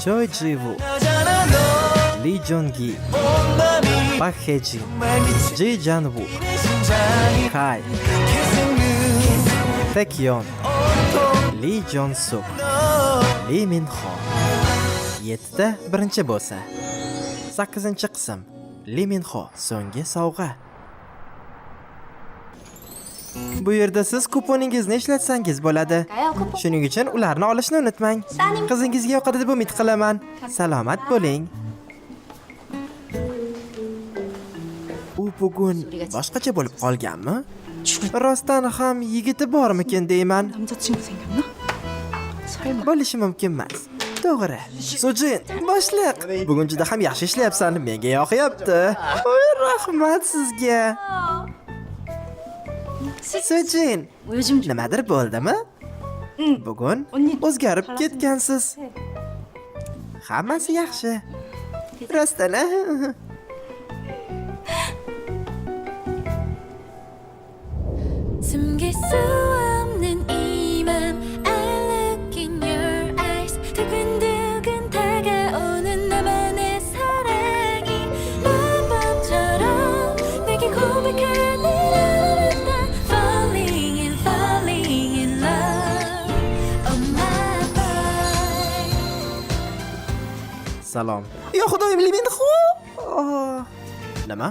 Choi Ji-woo, Lee Jong-gi, Park Hae-jin, Ji Jan-woo, Kai, Taekyeon, Lee Jon-suk, Lee Min-ho. 7 ta birinchi bo'lsa. 8-qism. Lee Min-ho so'nggi sovg'a. Bu yerda siz kuponingizni ishlatsangiz bo'ladi. Shuning uchun ularni olishni unutmang. Qizingizga yoqadi deb umid qilaman. Salomat bo'ling. U bugun boshqacha bo'lib qolganmi? Rostdan ham yigiti bormikin deyman. 남자친구 생겼나? 설마. Bo'lishi mumkin emas. To'g'ri. Sojin, boshliq. Bugun juda ham yaxshi ishlayapsan. Menga yoqyapti. Voy, rahmat sizga. Sojin, 요즘 좀 nimadir bo'ldimi? Bugun o'zgarib ketgansiz. Hammasi yaxshi. Rostdan-a? 숨길 수 없는 이맘 I look in your eyes 두근두근 다가오는 나만의 사랑이 마법처럼 내게 고백하는 알았다 falling in love oh my boy Salom. Yo xudoyim, Lee Min-ho. Nima?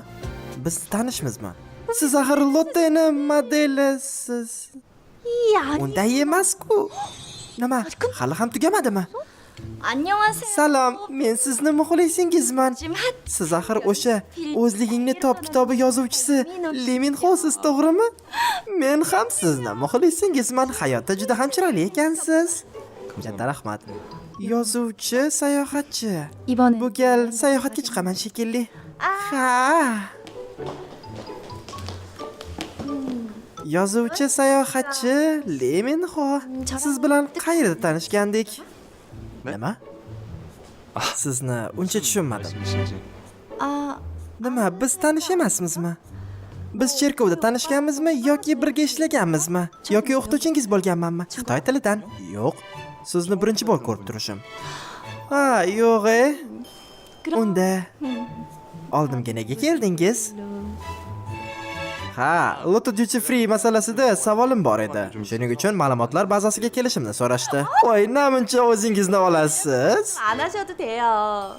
Biz tanishmizmi? Siz axir Lotteni modelisiz. Unday emas-ku. Nima? Hali ham tugamadimi? 안녕하세요 Salom, men sizni muxlisingizman. Siz axir o'sha o'zligingni top kitobi yozuvchisi Lee Min-ho-siz, to'g'rimi? Men ham sizni muxlisingizman. Hayotda juda ham chiroyli ekansiz. Katta rahmat. Yozuvchi, sayohatchi. 이번에 Bu gal sayohatga chiqaman shekilli. Ha. Yozuvchi, sayohatchi Lee Min-ho. Siz bilan qayerda tanishgandik? Nima? Sizni uncha tushunmadim. 아 Nima, biz tanish emasmizmi? Biz cherkovda tanishganmizmi yoki birga ishlaganmizmi? Yoki o'qituvchingiz bo'lganmanmi? Xitoy tilidan? Yo'q. Sizni birinchi bor ko'rib turishim. Ha, yo'q-e. Unda oldimga nega keldingiz? Ha, Lotto Duty Free masalasida savolim bor edi. Shuning uchun ma'lumotlar bazasiga kelishimni so'rashdi. Voy, namuncha o'zingizni olasiz? 안 하셔도 돼요.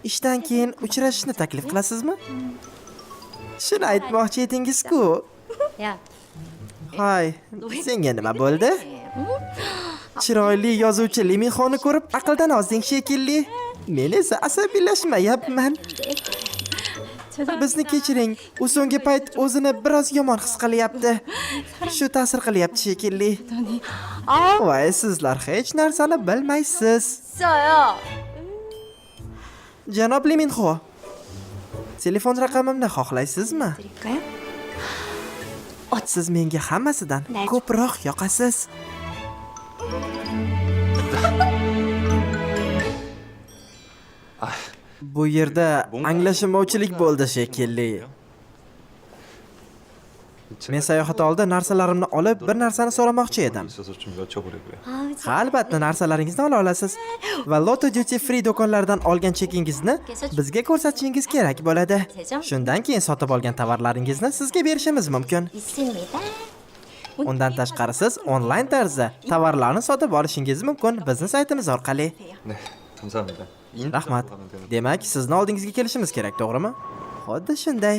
Ishdan keyin uchrashishni taklif qilasizmi? Shuni aytmoqchi edingiz-ku. 야, Hay, senga nima bo'ldi? Chiroyli yozuvchi Lee Min-honi ko'rib aqldan ozding shekilli. Men esa asabiylashmayapman. Bizni kechiring. U so'nggi payt o'zini biroz yomon his qilyapti. Shu ta'sir qilyapti shekilli. Voy, sizlar hech narsani bilmaysiz. 있어요. Janob Lee Min-ho, telefon raqamimni xohlaysizmi? 드릴까요? Siz menga hammasidan ko'proq yoqasiz. Bu yerda anglashilmovchilik bo'ldi shekilli. Men sayohat oldi narsalarimni olib, bir narsani so'ramoqchi edim. 있어서 좀 여쭤보려고요. Ha, albatta narsalaringizni ola olasiz. Va Lotto Duty Free do'konlaridan olgan chekingizni bizga ko'rsatishingiz kerak bo'ladi. Shundan keyin sotib olgan tovarlaringizni sizga berishimiz mumkin. 있습니다 Undan tashqari siz onlayn tarzda tovarlarni sotib olishingiz mumkin bizning saytimiz orqali. 네, 감사합니다. Rahmat. Demak, sizni oldingizga kelishimiz kerak, to'g'rimi? Xuddi shunday.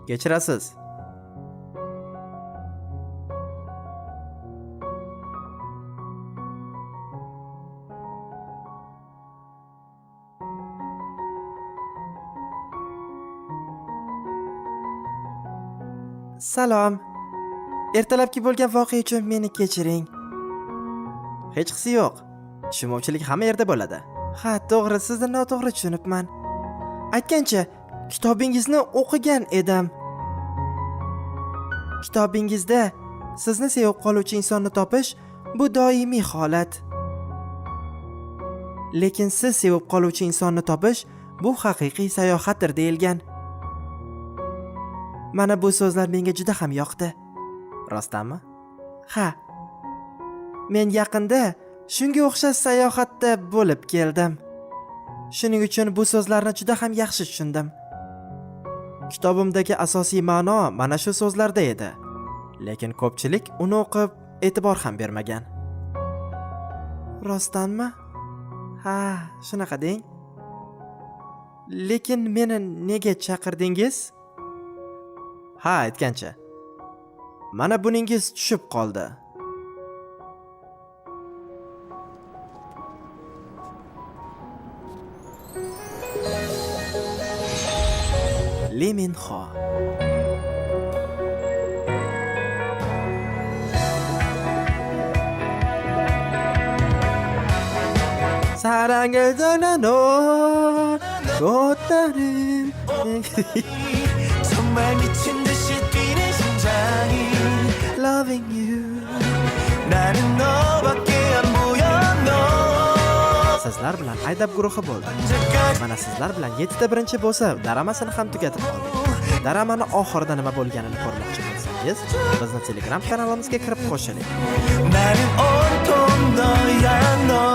Kechirasiz. Salom. Ertalabki bo'lgan voqea uchun meni kechiring. Hech qisi yo'q. Tushunmovchilik hamma yerda bo'ladi. Ha, to'g'ri, sizni noto'g'ri tushunibman. Aytgancha, kitobingizni o'qigan edim. Kitobingizda Sizni sevib qoluvchi insonni topish bu doimiy holat. Lekin siz sevib qoluvchi insonni topish bu haqiqiy sayohatdir deyilgan. Mana bu so'zlar menga juda ham yoqdi. Rostdanmi? Ha. Men yaqinda shunga o'xshash sayohatda bo'lib keldim. Shuning uchun bu so'zlarni juda ham yaxshi tushundim. Kitobimdagi asosiy ma'no mana shu so'zlarda edi. Lekin ko'pchilik uni o'qib e'tibor ham bermagan. Rostdanmi? Ha, shunaqa deng. Lekin meni nega chaqirdingiz? Ha, aytgancha. Mana buningiz tushib qoldi. Lee Min Ho. 사랑을 전하노 꽃다른 정말 미친 듯이 뛰는 심장이 Loving you. 나는 너밖에 안 보여 너 Sizlar bilan Aydab guruhi bo'ldi. Mana sizlar bilan 7ta birinchi bo'lsa, daramasini ham tugatib qoldik. Daramani oxirida nima bo'lganini ko'rmoqchi bo'lsangiz, bizni Telegram kanalimizga kirib qo'shiling. 나는 온통 너야 너